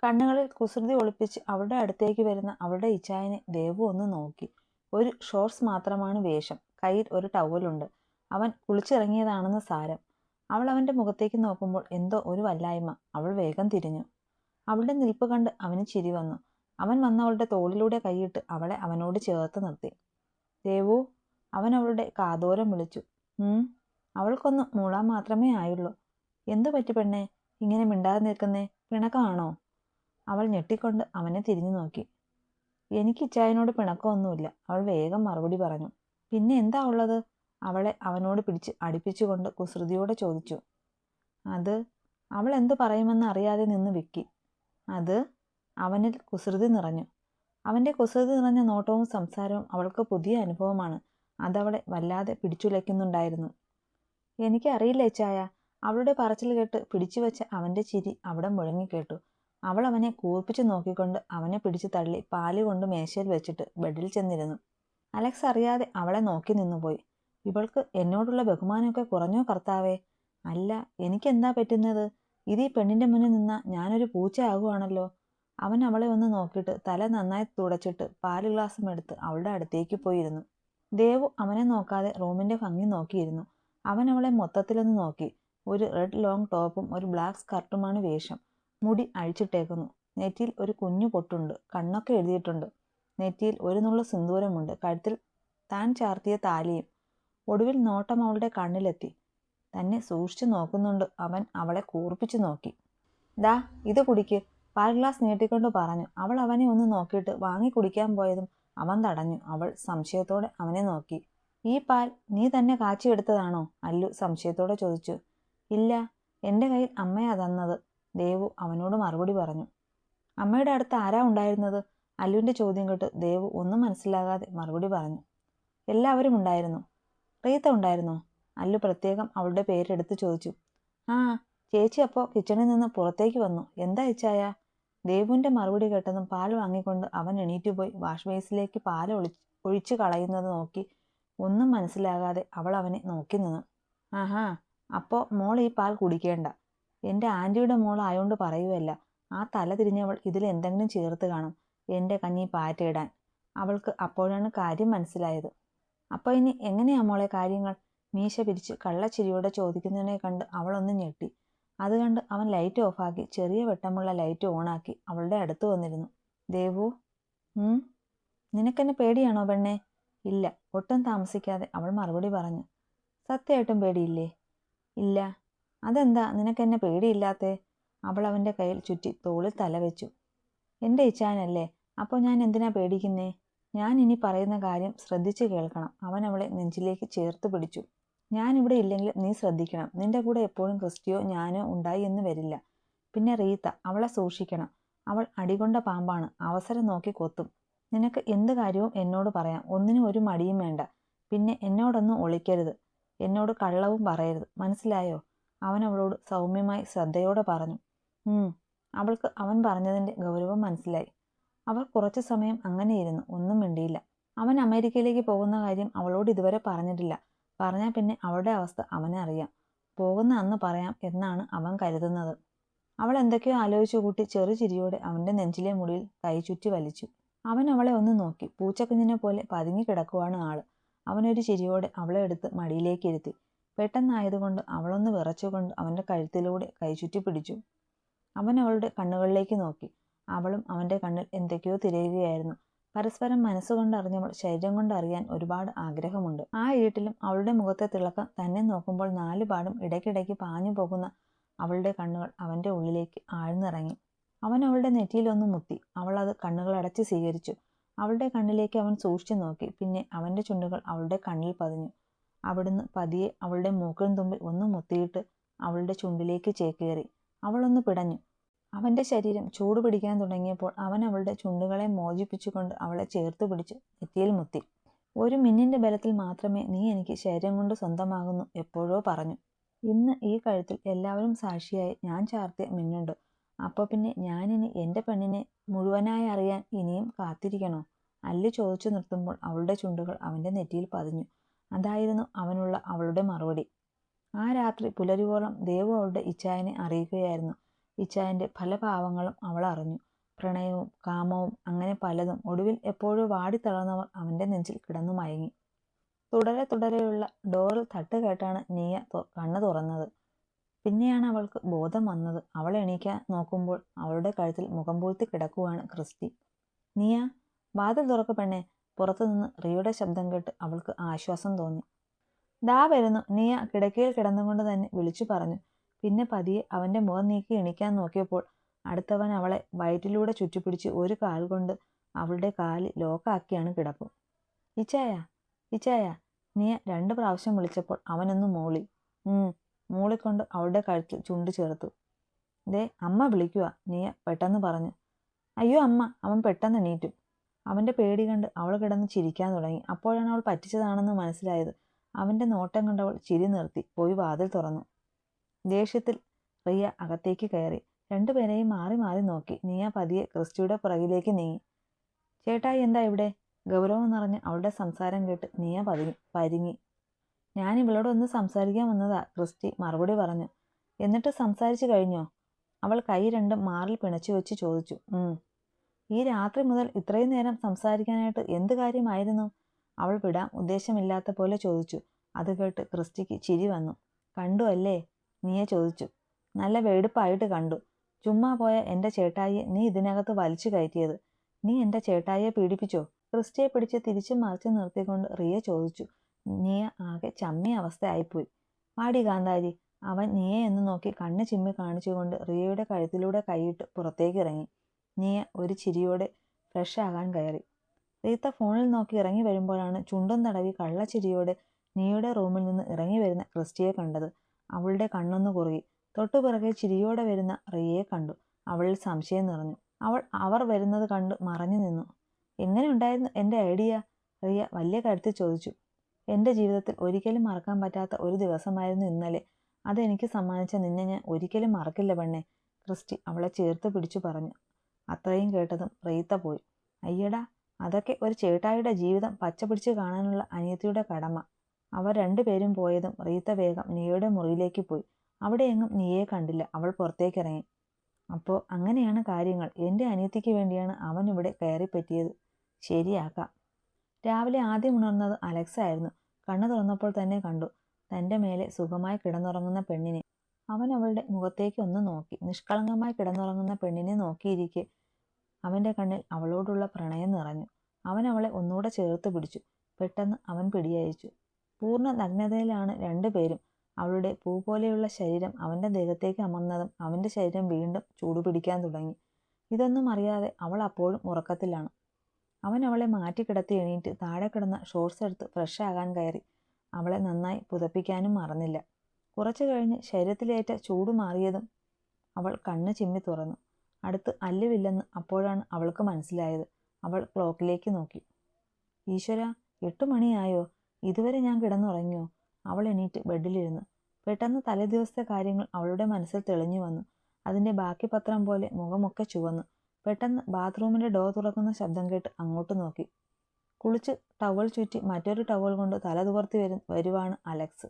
കണ്ണുകളിൽ കുസൃതി ഒളിപ്പിച്ച് അവളുടെ അടുത്തേക്ക് വരുന്ന അവളുടെ ഇച്ചായനെ ദേവു ഒന്ന് നോക്കി. ഒരു ഷോർട്സ് മാത്രമാണ് വേഷം, കയ്യിൽ ഒരു ടവലുണ്ട്. അവൻ കുളിച്ചിറങ്ങിയതാണെന്ന് സാരം. അവൾ അവൻ്റെ മുഖത്തേക്ക് നോക്കുമ്പോൾ എന്തോ ഒരു വല്ലായ്മ. അവൾ വേഗം തിരിഞ്ഞു. അവളുടെ നിൽപ്പ് കണ്ട് അവന് ചിരി വന്നു. അവൻ വന്നവളുടെ തോളിലൂടെ കൈയിട്ട് അവളെ അവനോട് ചേർത്ത് നിർത്തി. ദേവു, അവൻ അവളുടെ കാതോരം വിളിച്ചു. അവൾക്കൊന്ന് മൂളാൻ മാത്രമേ ആയുള്ളൂ. എന്തു പറ്റി പെണ്ണേ, ഇങ്ങനെ മിണ്ടാതെ നിൽക്കുന്നേ? പിണക്കമാണോ? അവൾ ഞെട്ടിക്കൊണ്ട് അവനെ തിരിഞ്ഞു നോക്കി. എനിക്ക് ഇച്ചായനോട് പിണക്കമൊന്നുമില്ല, അവൾ വേഗം മറുപടി പറഞ്ഞു. പിന്നെ എന്താ ഉള്ളത്? അവളെ അവനോട് പിടിച്ച് അടുപ്പിച്ചുകൊണ്ട് കുസൃതിയോടെ ചോദിച്ചു. അത് അവൾ എന്തു പറയുമെന്ന് അറിയാതെ നിന്ന് വിക്കി. അത് അവനിൽ കുസൃതി നിറഞ്ഞു. അവൻ്റെ കുസൃതി നിറഞ്ഞ നോട്ടവും സംസാരവും അവൾക്ക് പുതിയ അനുഭവമാണ്. അതവളെ വല്ലാതെ പിടിച്ചുലയ്ക്കുന്നുണ്ടായിരുന്നു. എനിക്കറിയില്ല ഇച്ചായ. അവളുടെ പറച്ചിൽ കേട്ട് പിടിച്ചു വെച്ച അവൻ്റെ ചിരി അവിടെ മുഴങ്ങിക്കേട്ടു. അവൾ അവനെ കൂർപ്പിച്ചു നോക്കിക്കൊണ്ട് അവനെ പിടിച്ചു തള്ളി പാല് കൊണ്ട് മേശയിൽ വെച്ചിട്ട് ബെഡിൽ ചെന്നിരുന്നു. അലക്സ് അറിയാതെ അവളെ നോക്കി നിന്നുപോയി. ഇവൾക്ക് എന്നോടുള്ള ബഹുമാനമൊക്കെ കുറഞ്ഞോ കർത്താവേ? അല്ല, എനിക്കെന്താ പറ്റുന്നത്? ഇത് ഈ പെണ്ണിൻ്റെ മുന്നിൽ നിന്നാ ഞാനൊരു പൂച്ചയാകുവാണല്ലോ. അവൻ അവളെ ഒന്ന് നോക്കിയിട്ട് തല നന്നായി തുടച്ചിട്ട് പാല് ഗ്ലാസും എടുത്ത് അവളുടെ അടുത്തേക്ക് പോയിരുന്നു. ദേവു അവനെ നോക്കാതെ റൂമിൻ്റെ ഭംഗി നോക്കിയിരുന്നു. അവൻ അവളെ മൊത്തത്തിലൊന്ന് നോക്കി. ഒരു റെഡ് ലോങ് ടോപ്പും ഒരു ബ്ലാക്ക് സ്കർട്ടുമാണ് വേഷം. മുടി അഴിച്ചിട്ടേക്കുന്നു. നെറ്റിയിൽ ഒരു കുഞ്ഞു പൊട്ടുണ്ട്. കണ്ണൊക്കെ എഴുതിയിട്ടുണ്ട്. നെറ്റിയിൽ ഒരു നുള്ള സിന്ദൂരമുണ്ട്. കഴുത്തിൽ താൻ ചാർത്തിയ താലിയും. ഒടുവിൽ നോട്ടം അവളുടെ കണ്ണിലെത്തി. തന്നെ സൂക്ഷിച്ചു നോക്കുന്നുണ്ട്. അവൻ അവളെ കൂർപ്പിച്ചു നോക്കി. ദാ ഇത് കുടിക്ക്, പാൽ ഗ്ലാസ് നീട്ടിക്കൊണ്ട് പറഞ്ഞു. അവൾ അവനെ ഒന്ന് നോക്കിയിട്ട് വാങ്ങി കുടിക്കാൻ പോയതും അവൻ തടഞ്ഞു. അവൾ സംശയത്തോടെ അവനെ നോക്കി. ഈ പാൽ നീ തന്നെ കാച്ചിയെടുത്തതാണോ? അല്ലു സംശയത്തോടെ ചോദിച്ചു. ഇല്ല, എൻ്റെ കയ്യിൽ അമ്മയാ തന്നത്, ദേവു അവനോട് മറുപടി പറഞ്ഞു. അമ്മയുടെ അടുത്ത് ആരാ ഉണ്ടായിരുന്നത്? അല്ലുവിൻ്റെ ചോദ്യം കേട്ട് ദേവു ഒന്നും മനസ്സിലാകാതെ മറുപടി പറഞ്ഞു. എല്ലാവരും ഉണ്ടായിരുന്നു. റീത്ത ഉണ്ടായിരുന്നോ? അല്ലു പ്രത്യേകം അവളുടെ പേരെടുത്ത് ചോദിച്ചു. ആ, ചേച്ചി അപ്പോൾ കിച്ചണിൽ നിന്ന് പുറത്തേക്ക് വന്നു. എന്താ ഇച്ചായ? ദേവുവിൻ്റെ മറുപടി കേട്ടതും പാൽ വാങ്ങിക്കൊണ്ട് അവൻ എണീറ്റുപോയി വാഷ് ബേസിലേക്ക് പാൽ ഒഴിച്ചു കളയുന്നത് നോക്കി. ഒന്നും മനസ്സിലാകാതെ അവൾ അവനെ നോക്കി നിന്നു. ആഹാ, അപ്പോൾ മോൾ ഈ പാൽ കുടിക്കേണ്ട. എൻ്റെ ആൻറ്റിയുടെ മോൾ ആയോണ്ട് പറയുകയല്ല. ആ തല തിരിഞ്ഞവൾ ഇതിൽ എന്തെങ്കിലും ചേർത്ത് കാണും, എൻ്റെ കഞ്ഞി പാറ്റയിടാൻ. അവൾക്ക് അപ്പോഴാണ് കാര്യം മനസ്സിലായത്. അപ്പോൾ ഇനി എങ്ങനെയാ മോളെ കാര്യങ്ങൾ? മീശ പിരിച്ച് കള്ളച്ചിരിയോടെ ചോദിക്കുന്നതിനെ കണ്ട് അവളൊന്ന് ഞെട്ടി. അത് കണ്ട് അവൻ ലൈറ്റ് ഓഫാക്കി ചെറിയ വെട്ടമുള്ള ലൈറ്റ് ഓണാക്കി അവളുടെ അടുത്ത് വന്നിരുന്നു. ദേവു, നിനക്കെന്നെ പേടിയാണോ പെണ്ണേ? ഇല്ല, ഒട്ടും താമസിക്കാതെ അവൾ മറുപടി പറഞ്ഞു. സത്യമായിട്ടും പേടിയില്ലേ? ഇല്ല. അതെന്താ നിനക്കെന്നെ പേടിയില്ലാത്തേ? അവൾ അവൻ്റെ കയ്യിൽ ചുറ്റി തോളിൽ തലവെച്ചു. എൻ്റെ ഇച്ചാനല്ലേ, അപ്പോൾ ഞാൻ എന്തിനാ പേടിക്കുന്നേ? ഞാൻ ഇനി പറയുന്ന കാര്യം ശ്രദ്ധിച്ചു കേൾക്കണം. അവൻ അവളെ നെഞ്ചിലേക്ക് ചേർത്ത് പിടിച്ചു. ഞാനിവിടെ ഇല്ലെങ്കിൽ നീ ശ്രദ്ധിക്കണം. നിന്റെ കൂടെ എപ്പോഴും ക്രിസ്റ്റിയോ ഞാനോ ഉണ്ടായി എന്ന് വരില്ല. പിന്നെ റീത്ത, അവളെ സൂക്ഷിക്കണം. അവൾ അടികൊണ്ട പാമ്പാണ്, അവസരം നോക്കി കൊത്തും. നിനക്ക് എന്ത് കാര്യവും എന്നോട് പറയാം, ഒന്നിനും ഒരു മടിയും വേണ്ട. പിന്നെ എന്നോടൊന്നും ഒളിക്കരുത്, എന്നോട് കള്ളവും പറയരുത്, മനസ്സിലായോ? അവൻ അവളോട് സൗമ്യമായി ശ്രദ്ധയോടെ പറഞ്ഞു. അവൾക്ക് അവൻ പറഞ്ഞതിൻ്റെ ഗൗരവം മനസ്സിലായി. അവർ കുറച്ചു സമയം അങ്ങനെയിരുന്നു, ഒന്നും മിണ്ടിയില്ല. അവൻ അമേരിക്കയിലേക്ക് പോകുന്ന കാര്യം അവളോട് ഇതുവരെ പറഞ്ഞിട്ടില്ല. പറഞ്ഞാൽ പിന്നെ അവളുടെ അവസ്ഥ അവനെ അറിയാം. പോകുന്ന അന്ന് പറയാം എന്നാണ് അവൻ കരുതുന്നത്. അവൾ എന്തൊക്കെയോ ആലോചിച്ചു കൂട്ടി ചെറു ചിരിയോടെ അവൻ്റെ നെഞ്ചിലെ മുടിയിൽ കൈ ചുറ്റി വലിച്ചു. അവൻ അവളെ ഒന്ന് നോക്കി. പൂച്ചക്കുഞ്ഞിനെ പോലെ പതുങ്ങി കിടക്കുവാണ് ആള്. അവനൊരു ചിരിയോടെ അവളെ എടുത്ത് മടിയിലേക്ക് ഇരുത്തി. പെട്ടെന്നായതുകൊണ്ട് അവളൊന്ന് വിറച്ചുകൊണ്ട് അവൻ്റെ കഴുത്തിലൂടെ കൈ ചുറ്റി പിടിച്ചു. അവൻ അവളുടെ കണ്ണുകളിലേക്ക് നോക്കി. അവളും അവൻ്റെ കണ്ണിൽ എന്തൊക്കെയോ തിരയുകയായിരുന്നു. പരസ്പരം മനസ്സുകൊണ്ടറിഞ്ഞവൾ ശരീരം കൊണ്ടറിയാൻ ഒരുപാട് ആഗ്രഹമുണ്ട്. ആ ഇരുട്ടിലും അവളുടെ മുഖത്തെ തിളക്കം തന്നെ നോക്കുമ്പോൾ നാലുപാടും ഇടയ്ക്കിടയ്ക്ക് പാഞ്ഞു പോകുന്ന അവളുടെ കണ്ണുകൾ അവൻ്റെ ഉള്ളിലേക്ക് ആഴ്ന്നിറങ്ങി. അവൻ അവളുടെ നെറ്റിയിലൊന്ന് മുത്തി. അവൾ അത് കണ്ണുകളടച്ച് സ്വീകരിച്ചു. അവളുടെ കണ്ണിലേക്ക് അവൻ സൂക്ഷിച്ചു നോക്കി. പിന്നെ അവൻ്റെ ചുണ്ടുകൾ അവളുടെ കണ്ണിൽ പതിഞ്ഞു. അവിടുന്ന് പതിയെ അവളുടെ മൂക്കിൻ തുമ്പിൽ ഒന്ന് മുത്തിയിട്ട് അവളുടെ ചുണ്ടിലേക്ക് ചേക്കേറി. അവളൊന്ന് പിടഞ്ഞു. അവൻ്റെ ശരീരം ചൂട് പിടിക്കാൻ തുടങ്ങിയപ്പോൾ അവൻ അവളുടെ ചുണ്ടുകളെ മോചിപ്പിച്ചുകൊണ്ട് അവളെ ചേർത്ത് പിടിച്ച് നെറ്റിയിൽ മുത്തി. ഒരു മിന്നിൻ്റെ ബലത്തിൽ മാത്രമേ നീ എനിക്ക് ശരീരം കൊണ്ട് സ്വന്തമാകുന്നു എപ്പോഴോ പറഞ്ഞു. ഇന്ന് ഈ കഴുത്തിൽ എല്ലാവരും സാക്ഷിയായി ഞാൻ ചാർത്തിയ മിന്നുണ്ട്. അപ്പോൾ പിന്നെ ഞാനിനി എൻ്റെ പെണ്ണിനെ മുഴുവനായി അറിയാൻ ഇനിയും കാത്തിരിക്കണോ? അല്ലു ചോദിച്ചു നിർത്തുമ്പോൾ അവളുടെ ചുണ്ടുകൾ അവൻ്റെ നെറ്റിയിൽ പതിഞ്ഞു. അതായിരുന്നു അവനുള്ള അവളുടെ മറുപടി. ആ രാത്രി പുലരുവോളം ദേവു അവളുടെ ഇച്ഛായനെ അറിയിക്കുകയായിരുന്നു. ഇച്ചായൻ്റെ പല ഭാവങ്ങളും അവൾ അറിഞ്ഞു. പ്രണയവും കാമവും അങ്ങനെ പലതും. ഒടുവിൽ എപ്പോഴോ വാടിത്തളർന്നവർ അവൻ്റെ നെഞ്ചിൽ കിടന്നു മയങ്ങി. തുടരെ തുടരെയുള്ള ഡോറിൽ തട്ട് കേട്ടാണ് നീയ കണ്ണു തുറന്നത്. പിന്നെയാണ് അവൾക്ക് ബോധം വന്നത്. അവൾ എണീക്കാൻ നോക്കുമ്പോൾ അവളുടെ കഴുത്തിൽ മുഖം പൂഴ്ത്തി കിടക്കുവാണ് ക്രിസ്റ്റി. നീയ, വാതിൽ തുറക്ക് പെണ്ണെ. പുറത്തുനിന്ന് റിയുടെ ശബ്ദം കേട്ട് അവൾക്ക് ആശ്വാസം തോന്നി. ദാ വരുന്നു, നീയ കിടക്കയിൽ കിടന്നുകൊണ്ട് തന്നെ വിളിച്ചു പറഞ്ഞു. പിന്നെ പതിയെ അവൻ്റെ മുഖം നീക്കി എണീക്കാൻ നോക്കിയപ്പോൾ അടുത്തവൻ അവളെ വയറ്റിലൂടെ ചുറ്റിപ്പിടിച്ച് ഒരു കാൽ കൊണ്ട് അവളുടെ കാല് ലോക്കാക്കിയാണ് കിടപ്പ്. ഇച്ചായ, ഇച്ചായ, നീയ 2 പ്രാവശ്യം വിളിച്ചപ്പോൾ അവനൊന്ന് മൂളി. മൂളിക്കൊണ്ട് അവളുടെ കഴുത്തിൽ ചുണ്ടു ചേർത്തു. ദേ അമ്മ വിളിക്കുക, നീയ പെട്ടെന്ന് പറഞ്ഞു. അയ്യോ അമ്മ. അവൻ പെട്ടെന്ന് എണീറ്റു. അവൻ്റെ പേടി കണ്ട് അവൾ കിടന്ന് ചിരിക്കാൻ തുടങ്ങി. അപ്പോഴാണ് അവൾ പറ്റിച്ചതാണെന്ന് മനസ്സിലായത്. അവൻ്റെ നോട്ടം കണ്ടവൾ ചിരി നിർത്തി പോയി വാതിൽ തുറന്നു. ദേഷ്യത്തിൽ റിയ അകത്തേക്ക് കയറി. 2 പേരെയും മാറി മാറി നോക്കി. നീയ പതിയെ ക്രിസ്റ്റിയുടെ പുറകിലേക്ക് നീങ്ങി. ചേട്ടായി എന്താ ഇവിടെ? ഗൗരവം നിറഞ്ഞ അവളുടെ സംസാരം കേട്ട് നീയ പരിങ്ങി. ഞാൻ ഇവളോട് സംസാരിക്കാൻ വന്നതാ, ക്രിസ്റ്റി മറുപടി പറഞ്ഞു. എന്നിട്ട് സംസാരിച്ചു കഴിഞ്ഞോ? അവൾ കൈ 2 മാറിൽ പിണച്ചു വെച്ച് ചോദിച്ചു. ഈ രാത്രി മുതൽ ഇത്രയും നേരം സംസാരിക്കാനായിട്ട് എന്ത് കാര്യമായിരുന്നു? അവൾ വിടാൻ ഉദ്ദേശമില്ലാത്ത പോലെ ചോദിച്ചു. അത് കേട്ട് ക്രിസ്റ്റിക്ക് ചിരി വന്നു. കണ്ടു അല്ലേ? നീയെ ചോദിച്ചു. നല്ല വെടുപ്പായിട്ട് കണ്ടു. ചുമ്മാ പോയ എൻ്റെ ചേട്ടായിയെ നീ ഇതിനകത്ത് വലിച്ചു കയറ്റിയത്. നീ എൻ്റെ ചേട്ടായിയെ പീഡിപ്പിച്ചോ? ക്രിസ്റ്റിയെ പിടിച്ച് തിരിച്ചു മറിച്ച് നിർത്തിക്കൊണ്ട് റിയ ചോദിച്ചു. നീയ ആകെ ചമ്മിയ അവസ്ഥയായിപ്പോയി. വാടി കാന്താരി. അവൻ നീയെ എന്ന് നോക്കി കണ്ണ് ചിമ്മി കാണിച്ചുകൊണ്ട് റിയയുടെ കഴുത്തിലൂടെ കൈയിട്ട് പുറത്തേക്ക് ഇറങ്ങി. നീയ ഒരു ചിരിയോടെ ഫ്രഷ് ആകാൻ കയറി. റീത്ത ഫോണിൽ നോക്കി ഇറങ്ങി വരുമ്പോഴാണ് ചുണ്ടും തടവി കള്ളച്ചിരിയോടെ നീയുടെ റൂമിൽ നിന്ന് ഇറങ്ങി വരുന്ന ക്രിസ്റ്റിയെ കണ്ടത്. അവളുടെ കണ്ണൊന്നു കുറുകി. തൊട്ടുപിറകെ ചിരിയോടെ വരുന്ന റിയയെ കണ്ടു. അവളിൽ സംശയം നിറഞ്ഞു. അവർ വരുന്നത് കണ്ട് മറഞ്ഞു നിന്നു. എങ്ങനെ ഉണ്ടായിരുന്നു എൻ്റെ ഐഡിയ? റിയ വലിയ കരുത്തിൽ ചോദിച്ചു. എൻ്റെ ജീവിതത്തിൽ ഒരിക്കലും മറക്കാൻ പറ്റാത്ത ഒരു ദിവസമായിരുന്നു ഇന്നലെ. അതെനിക്ക് സമ്മാനിച്ച നിന്നെ ഞാൻ ഒരിക്കലും മറക്കില്ല പെണ്ണെ, ക്രിസ്റ്റി അവളെ ചേർത്ത് പിടിച്ചു പറഞ്ഞു. അത്രയും കേട്ടതും റീത്ത പോയി. അയ്യടാ, അതൊക്കെ ഒരു ചേട്ടായിയുടെ ജീവിതം പച്ച പിടിച്ച് കാണാനുള്ള അനിയത്തിയുടെ കടമ. അവർ 2 പേരും പോയതും റീത്ത വേഗം നീയുടെ മുറിയിലേക്ക് പോയി. അവിടെ എങ്ങും നീയെ കണ്ടില്ല. അവൾ പുറത്തേക്കിറങ്ങി. അപ്പോൾ അങ്ങനെയാണ് കാര്യങ്ങൾ. എൻ്റെ അനിയത്തിക്ക് വേണ്ടിയാണ് അവൻ ഇവിടെ കയറിപ്പറ്റിയത്. ശരിയാക്കാം. രാവിലെ ആദ്യം ഉണർന്നത് അലക്സ് ആയിരുന്നു. കണ്ണു തുറന്നപ്പോൾ തന്നെ കണ്ടു തൻ്റെ മേലെ സുഖമായി കിടന്നുറങ്ങുന്ന പെണ്ണിനെ. അവൻ അവളുടെ മുഖത്തേക്ക് ഒന്ന് നോക്കി. നിഷ്കളങ്കമായി കിടന്നുറങ്ങുന്ന പെണ്ണിനെ നോക്കിയിരിക്കെ അവൻ്റെ കണ്ണിൽ അവളോടുള്ള പ്രണയം നിറഞ്ഞു. അവൻ അവളെ ഒന്നുകൂടെ ചേർത്ത് പിടിച്ചു. പെട്ടെന്ന് അവൻ പിടിയയച്ചു. പൂർണ്ണ നഗ്നതയിലാണ് 2 പേരും. അവളുടെ പൂ പോലെയുള്ള ശരീരം അവൻ്റെ ദേഹത്തേക്ക് അമർന്നതും അവൻ്റെ ശരീരം വീണ്ടും ചൂടുപിടിക്കാൻ തുടങ്ങി. ഇതൊന്നും അറിയാതെ അവൾ അപ്പോഴും ഉറക്കത്തിലാണ്. അവൻ അവളെ മാറ്റിക്കിടത്തി എണീറ്റ് താഴെ കിടന്ന ഷോർട്സ് എടുത്ത് ഫ്രഷ് ആകാൻ കയറി. അവളെ നന്നായി പുതപ്പിക്കാനും മറന്നില്ല. കുറച്ചു കഴിഞ്ഞ് ശരീരത്തിലേറ്റ ചൂട് മാറിയതും അവൾ കണ്ണ് ചിമ്മി തുറന്നു. അടുത്ത് അല്ലുവില്ലെന്ന് അപ്പോഴാണ് അവൾക്ക് മനസ്സിലായത്. അവൾ ക്ലോക്കിലേക്ക് നോക്കി. ഈശ്വര, 8 മണിയായോ? ഇതുവരെ ഞാൻ കിടന്നുറങ്ങിയോ? അവൾ എണീറ്റ് ബെഡിലിരുന്നു. പെട്ടെന്ന് തലേദിവസത്തെ കാര്യങ്ങൾ അവളുടെ മനസ്സിൽ തെളിഞ്ഞു വന്നു. അതിൻ്റെ ബാക്കി പത്രം പോലെ മുഖമൊക്കെ ചുവന്നു. പെട്ടെന്ന് ബാത്റൂമിൻ്റെ ഡോർ തുറക്കുന്ന ശബ്ദം കേട്ട് അങ്ങോട്ട് നോക്കി. കുളിച്ച് ടവൽ ചുറ്റി മറ്റൊരു ടവൽ കൊണ്ട് തല തുവർത്തി വരുവാണ് അലക്സ്.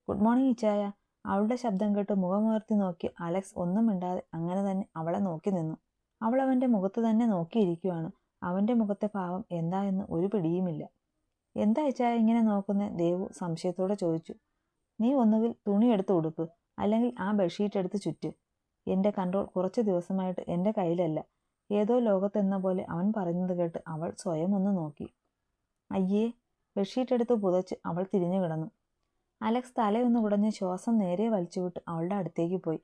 ഗുഡ് മോർണിംഗ് ഇച്ചായ. അവളുടെ ശബ്ദം കേട്ട് മുഖമുയർത്തി നോക്കി അലക്സ് ഒന്നും മിണ്ടാതെ അങ്ങനെ തന്നെ അവളെ നോക്കി നിന്നു. അവൾ അവൻ്റെ മുഖത്ത് തന്നെ നോക്കിയിരിക്കുവാണ്. അവൻ്റെ മുഖത്തെ ഭാവം എന്താ എന്ന് ഒരു പിടിയുമില്ല. എന്താ ഇച്ചായ ഇങ്ങനെ നോക്കുന്നേ? ദേവു സംശയത്തോടെ ചോദിച്ചു. നീ ഒന്നുകിൽ തുണി എടുത്ത് ഉടുക്ക്, അല്ലെങ്കിൽ ആ ബെഡ്ഷീറ്റ് എടുത്ത് ചുറ്റ്. എൻ്റെ കൺട്രോൾ കുറച്ച് ദിവസമായിട്ട് എൻ്റെ കയ്യിലല്ല. ഏതോ ലോകത്തെന്ന പോലെ അവൻ പറയുന്നത് കേട്ട് അവൾ സ്വയം ഒന്ന് നോക്കി. അയ്യേ. ബെഡ്ഷീറ്റ് എടുത്ത് പുതച്ച് അവൾ തിരിഞ്ഞു കിടന്നു. അലക്സ് തലയൊന്ന് കുടഞ്ഞ് ശ്വാസം നേരെ വലിച്ചുവിട്ട് അവളുടെ അടുത്തേക്ക് പോയി.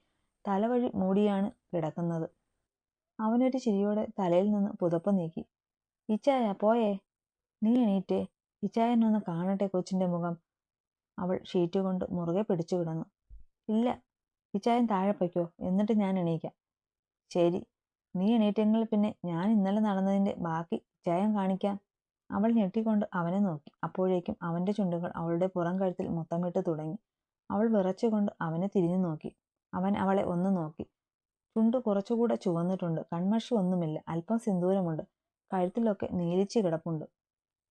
തലവഴി മൂടിയാണ് കിടക്കുന്നത്. അവനൊരു ചിരിയോടെ തലയിൽ നിന്ന് പുതപ്പ് നീക്കി. ഇച്ചായ പോയേ? നീ എണീറ്റേ. ഇച്ചായനൊന്ന് കാണട്ടെ കൊച്ചിൻ്റെ മുഖം. അവൾ ഷീറ്റ് കൊണ്ട് മുറുകെ പിടിച്ചു കിടന്നു. ഇല്ല, ഇച്ചായൻ താഴെ പൊയ്ക്കോ, എന്നിട്ട് ഞാൻ എണീക്കാം. ശരി. നീ എണീറ്റെങ്കിൽ പിന്നെ ഞാൻ ഇന്നലെ നടന്നതിൻ്റെ ബാക്കി ഇച്ചായൻ കാണിക്കാം. അവൾ ഞെട്ടിക്കൊണ്ട് അവനെ നോക്കി. അപ്പോഴേക്കും അവൻ്റെ ചുണ്ടുകൾ അവളുടെ പുറം കഴുത്തിൽ മുത്തമിട്ട് തുടങ്ങി. അവൾ വിറച്ചുകൊണ്ട് അവനെ തിരിഞ്ഞു നോക്കി. അവൻ അവളെ ഒന്ന് നോക്കി. ചുണ്ട് കുറച്ചുകൂടെ ചുവന്നിട്ടുണ്ട്. കൺമഷി ഒന്നുമില്ല. അല്പം സിന്ദൂരമുണ്ട്. കഴുത്തിലൊക്കെ നീലിച്ച് കിടപ്പുണ്ട്.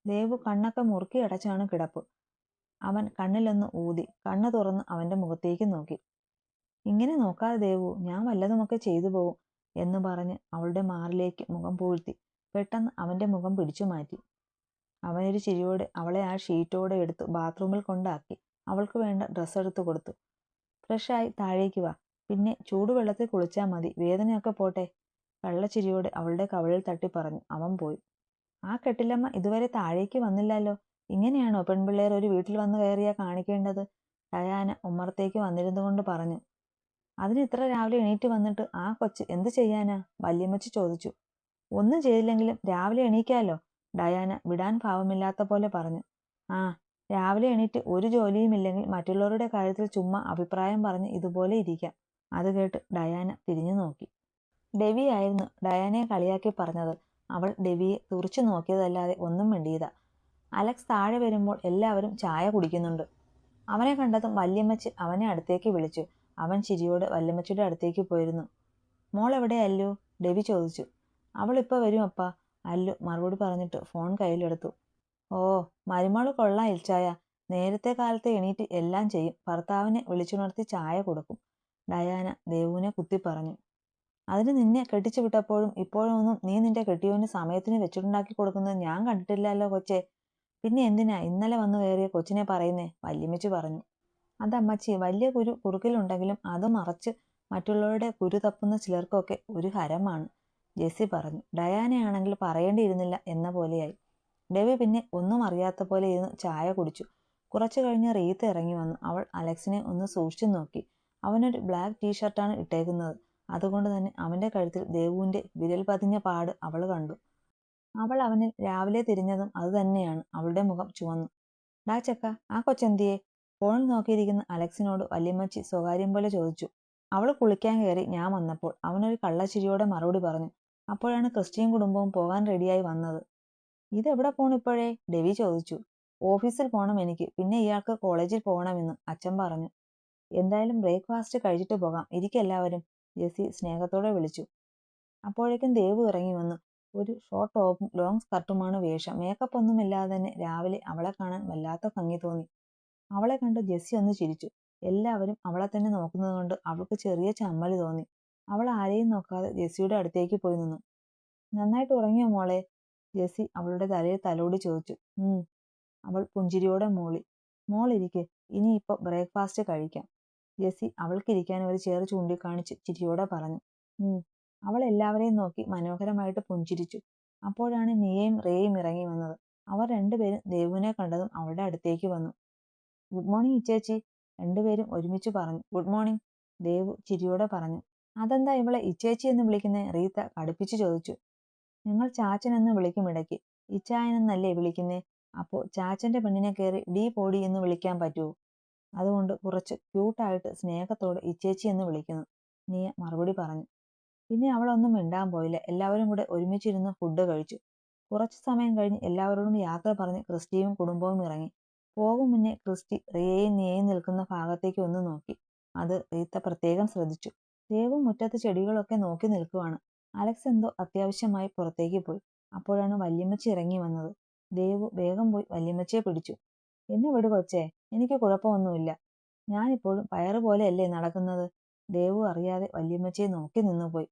ദേവു കണ്ണൊക്കെ മുറുക്കി അടച്ചാണ് കിടപ്പ്. അവൻ കണ്ണിലൊന്ന് ഊതി കണ്ണ് തുറന്ന് അവൻ്റെ മുഖത്തേക്ക് നോക്കി. ഇങ്ങനെ നോക്കാതെ ദേവു, ഞാൻ വല്ലതുമൊക്കെ ചെയ്തു പോവും എന്ന് പറഞ്ഞ് അവളുടെ മാറിലേക്ക് മുഖം പൂഴ്ത്തി. പെട്ടെന്ന് അവന്റെ മുഖം പിടിച്ചു മാറ്റി. അവനൊരു ചിരിയോടെ അവളെ ആ ഷീറ്റോടെ എടുത്ത് ബാത്റൂമിൽ കൊണ്ടാക്കി. അവൾക്ക് വേണ്ട ഡ്രസ്സ് എടുത്തു കൊടുത്തു. ഫ്രഷായി താഴേക്ക് വാ, പിന്നെ ചൂടുവെള്ളത്തിൽ കുളിച്ചാൽ മതി, വേദനയൊക്കെ പോട്ടെ. കള്ളച്ചിരിയോടെ അവളുടെ കവിളിൽ തട്ടി പറഞ്ഞു അവൻ പോയി. ആ കെട്ടിലമ്മ ഇതുവരെ താഴേക്ക് വന്നില്ലല്ലോ. ഇങ്ങനെയാണോ പെൺപിള്ളേർ ഒരു വീട്ടിൽ വന്ന് കയറിയാ കാണിക്കേണ്ടത്? ഡയാന ഉമ്മറത്തേക്ക് വന്നിരുന്നു കൊണ്ട് പറഞ്ഞു. അതിന് ഇത്ര രാവിലെ എണീറ്റ് വന്നിട്ട് ആ കൊച്ച് എന്ത് ചെയ്യാനാ? വല്യമ്മച്ചി ചോദിച്ചു. ഒന്നും ചെയ്തില്ലെങ്കിലും രാവിലെ എണീക്കാലോ, ഡയാന വിടാൻ ഭാവമില്ലാത്ത പോലെ പറഞ്ഞു. ആ, രാവിലെ എണീറ്റ് ഒരു ജോലിയും ഇല്ലെങ്കിൽ മറ്റുള്ളവരുടെ കാര്യത്തിൽ ചുമ്മാ അഭിപ്രായം പറഞ്ഞ് ഇതുപോലെ ഇരിക്കാം. അത് കേട്ട് ഡയാന തിരിഞ്ഞു നോക്കി. ഡെവി ആയിരുന്നു ഡയാനയെ കളിയാക്കി പറഞ്ഞത്. അവൾ ഡെവിയെ തുറിച്ചു നോക്കിയതല്ലാതെ ഒന്നും മിണ്ടിയതാ. അലക്സ് താഴെ വരുമ്പോൾ എല്ലാവരും ചായ കുടിക്കുന്നുണ്ട്. അവനെ കണ്ടതും വല്യമ്മച്ചി അവനെ അടുത്തേക്ക് വിളിച്ചു. അവൻ ചിരിയോടെ വല്യമ്മച്ചിയുടെ അടുത്തേക്ക് പോയിരുന്നു. മോൾ എവിടെ അല്ലു? ഡെവി ചോദിച്ചു. അവൾ ഇപ്പോൾ വരും അപ്പാ, അല്ലു മറുപടി പറഞ്ഞിട്ട് ഫോൺ കയ്യിലെടുത്തു. ഓ, മരുമോള് കൊള്ളാം ഇൽച്ചായ. നേരത്തെ കാലത്ത് എണീറ്റ് എല്ലാം ചെയ്യും. ഭർത്താവിനെ വിളിച്ചുണർത്തി ചായ കൊടുക്കും, ഡയാന ദേവുവിനെ കുത്തി പറഞ്ഞു. അതിന് നിന്നെ കെട്ടിച്ചു വിട്ടപ്പോഴും ഇപ്പോഴൊന്നും നീ നിന്റെ കെട്ടിയോന് സമയത്തിന് വെച്ചിട്ടുണ്ടാക്കി കൊടുക്കുന്നത് ഞാൻ കണ്ടിട്ടില്ലല്ലോ കൊച്ചേ. പിന്നെ എന്തിനാ ഇന്നലെ വന്നു കയറിയ കൊച്ചിനെ പറയുന്നേ? വല്യമ്മച്ചി പറഞ്ഞു. അതമ്മച്ചി, വലിയ കുരു കുറുക്കിലുണ്ടെങ്കിലും അത് മറച്ച് മറ്റുള്ളവരുടെ കുരു തപ്പുന്ന ചിലർക്കൊക്കെ ഒരു ഹരമാണ്, ജെസ്സി പറഞ്ഞു. ഡയാനയാണെങ്കിൽ പറയേണ്ടിയിരുന്നില്ല എന്ന പോലെയായി. ഡെവി പിന്നെ ഒന്നും അറിയാത്ത പോലെ ഇരുന്ന് ചായ കുടിച്ചു. കുറച്ചു കഴിഞ്ഞ് റീത്ത് ഇറങ്ങി വന്നു. അവൾ അലക്സിനെ ഒന്ന് സൂക്ഷിച്ചു നോക്കി. അവനൊരു ബ്ലാക്ക് ടീഷർട്ടാണ് ഇട്ടേക്കുന്നത്. അതുകൊണ്ട് തന്നെ അവന്റെ കഴുത്തിൽ ദേവുവിന്റെ വിരൽ പതിഞ്ഞ പാട് അവൾ കണ്ടു. അവൾ അവനിൽ രാവിലെ തിരിഞ്ഞതും അതുതന്നെയാണ്. അവളുടെ മുഖം ചുവന്നു. ഡാ ചെക്ക, ആ കൊച്ചെന്തിയെ? ഫോണിൽ നോക്കിയിരിക്കുന്ന അലക്സിനോട് വല്യമ്മച്ചി സ്വകാര്യം പോലെ ചോദിച്ചു. അവൾ കുളിക്കാൻ കയറി ഞാൻ വന്നപ്പോൾ, അവനൊരു കള്ളച്ചിരിയോടെ മറുപടി പറഞ്ഞു. അപ്പോഴാണ് ക്രിസ്റ്റിയും കുടുംബവും പോകാൻ റെഡിയായി വന്നത്. ഇതെവിടെ പോണിപ്പോഴേ? ഡെവി ചോദിച്ചു. ഓഫീസിൽ പോണം എനിക്ക്, പിന്നെ ഇയാൾക്ക് കോളേജിൽ പോകണമെന്ന് അച്ഛൻ പറഞ്ഞു. എന്തായാലും ബ്രേക്ക്ഫാസ്റ്റ് കഴിച്ചിട്ട് പോകാം, ഇരിക്കെല്ലാവരും, ജെസ്സി സ്നേഹത്തോടെ വിളിച്ചു. അപ്പോഴേക്കും ദേവു ഇറങ്ങി വന്നു. ഒരു ഷോർട്ട് ടോപ്പും ലോങ് സ്കർട്ടുമാണ് വേഷം. മേക്കപ്പ് ഒന്നും ഇല്ലാതെ തന്നെ രാവിലെ അവളെ കാണാൻ വല്ലാത്ത ഭംഗി തോന്നി. അവളെ കണ്ട് ജെസ്സി ഒന്ന് ചിരിച്ചു. എല്ലാവരും അവളെ തന്നെ നോക്കുന്നത് കൊണ്ട് അവൾക്ക് ചെറിയ ചമ്മല് തോന്നി. അവൾ ആരെയും നോക്കാതെ ജെസ്സിയുടെ അടുത്തേക്ക് പോയി നിന്നു. നന്നായിട്ട് ഉറങ്ങിയോ മോളെ? ജെസ്സി അവളുടെ തലയിൽ തലോടി ചോദിച്ചു. അവൾ പുഞ്ചിരിയോടെ മൂളി. മോളിരിക്കെ, ഇനിയിപ്പോൾ ബ്രേക്ക്ഫാസ്റ്റ് കഴിക്കാം, ജെസ്സി അവൾക്കിരിക്കാൻ ഒരു ചെയർ ചൂണ്ടിക്കാണിച്ച് ചിരിയോടെ പറഞ്ഞു. അവൾ എല്ലാവരെയും നോക്കി മനോഹരമായിട്ട് പുഞ്ചിരിച്ചു. അപ്പോഴാണ് നിയയും റേയും ഇറങ്ങി വന്നത്. അവർ രണ്ടുപേരും ദേവുവിനെ കണ്ടതും അവളുടെ അടുത്തേക്ക് വന്നു. ഗുഡ് മോർണിംഗ് ഇച്ചേച്ചി, രണ്ടുപേരും ഒരുമിച്ച് പറഞ്ഞു. ഗുഡ് മോർണിംഗ്, ദേവു ചിരിയോടെ പറഞ്ഞു. അതെന്താ ഇവളെ ഇച്ചേച്ചി എന്ന് വിളിക്കുന്നേ? റീത്ത കടുപ്പിച്ചു ചോദിച്ചു. ഞങ്ങൾ ചാച്ചൻ എന്ന് വിളിക്കും ഇടയ്ക്ക്, ഇച്ചായനെന്നല്ലേ വിളിക്കുന്നേ. അപ്പോൾ ചാച്ചന്റെ പെണ്ണിനെ കയറി ഡീ പോടി എന്ന് വിളിക്കാൻ പറ്റുമോ? അതുകൊണ്ട് കുറച്ച് ക്യൂട്ടായിട്ട് സ്നേഹത്തോടെ ഇച്ചേച്ചി എന്ന് വിളിക്കുന്നു, നിയ മറുപടി പറഞ്ഞു. പിന്നെ അവളൊന്നും മിണ്ടാൻ പോയില്ല. എല്ലാവരും കൂടെ ഒരുമിച്ചിരുന്ന് ഫുഡ് കഴിച്ചു. കുറച്ചു സമയം കഴിഞ്ഞ് എല്ലാവരോടും യാത്ര പറഞ്ഞ് ക്രിസ്റ്റിയും കുടുംബവും ഇറങ്ങി. പോകും മുന്നേ ക്രിസ്റ്റി റിയയും നിയയും നിൽക്കുന്ന ഭാഗത്തേക്ക് ഒന്ന് നോക്കി. അത് റീത്ത പ്രത്യേകം ശ്രദ്ധിച്ചു. ദേവു മുറ്റത്ത് ചെടികളൊക്കെ നോക്കി നിൽക്കുവാണ്. അലക്സ് എന്തോ അത്യാവശ്യമായി പുറത്തേക്ക് പോയി. അപ്പോഴാണ് വല്യമ്മച്ചി ഇറങ്ങി വന്നത്. ദേവു വേഗം പോയി വല്യമ്മച്ചിയെ പിടിച്ചു. എന്നെ വിടു കൊച്ചേ, എനിക്ക് കുഴപ്പമൊന്നുമില്ല. ഞാനിപ്പോഴും പയറ് പോലെയല്ലേ നടക്കുന്നത്. ദേവു അറിയാതെ വല്യമ്മച്ചിയെ നോക്കി നിന്നുപോയി.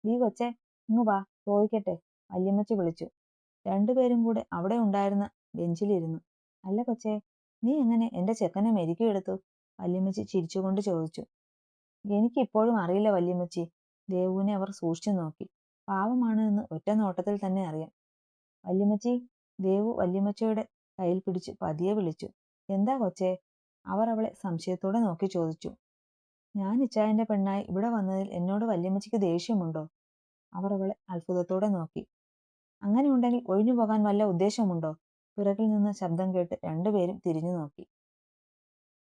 നീ കൊച്ചേ, ഇങ്ങ് വാ, ചോദിക്കട്ടെ, വല്യമ്മച്ചി വിളിച്ചു. രണ്ടുപേരും കൂടെ അവിടെ ഉണ്ടായിരുന്ന ബെഞ്ചിലിരുന്നു. അല്ല കൊച്ചേ, നീ എങ്ങനെ എന്റെ ചെക്കനെ മെരുക്കിയെടുത്തു? വല്യമ്മച്ചി ചിരിച്ചുകൊണ്ട് ചോദിച്ചു. എനിക്കിപ്പോഴും അറിയില്ല വല്യമ്മച്ചി. ദേവുവിനെ അവർ സൂക്ഷിച്ചു നോക്കി. പാവമാണ് എന്ന് ഒറ്റ നോട്ടത്തിൽ തന്നെ അറിയാം. വല്യമ്മച്ചി, ദേവു വല്യമ്മച്ചിയുടെ കയ്യിൽ പിടിച്ച് പതിയെ വിളിച്ചു. എന്താ കൊച്ചേ? അവർ അവളെ സംശയത്തോടെ നോക്കി ചോദിച്ചു. ഞാൻ ഇച്ചായന്റെ പെണ്ണായി ഇവിടെ വന്നതിൽ എന്നോട് വല്യമ്മച്ചിക്ക് ദേഷ്യമുണ്ടോ? അവർ അവളെ അത്ഭുതത്തോടെ നോക്കി. അങ്ങനെ ഉണ്ടെങ്കിൽ ഒഴിഞ്ഞു പോകാൻ വല്ല ഉദ്ദേശമുണ്ടോ? പിറകിൽ നിന്ന് ശബ്ദം കേട്ട് രണ്ടുപേരും തിരിഞ്ഞു നോക്കി.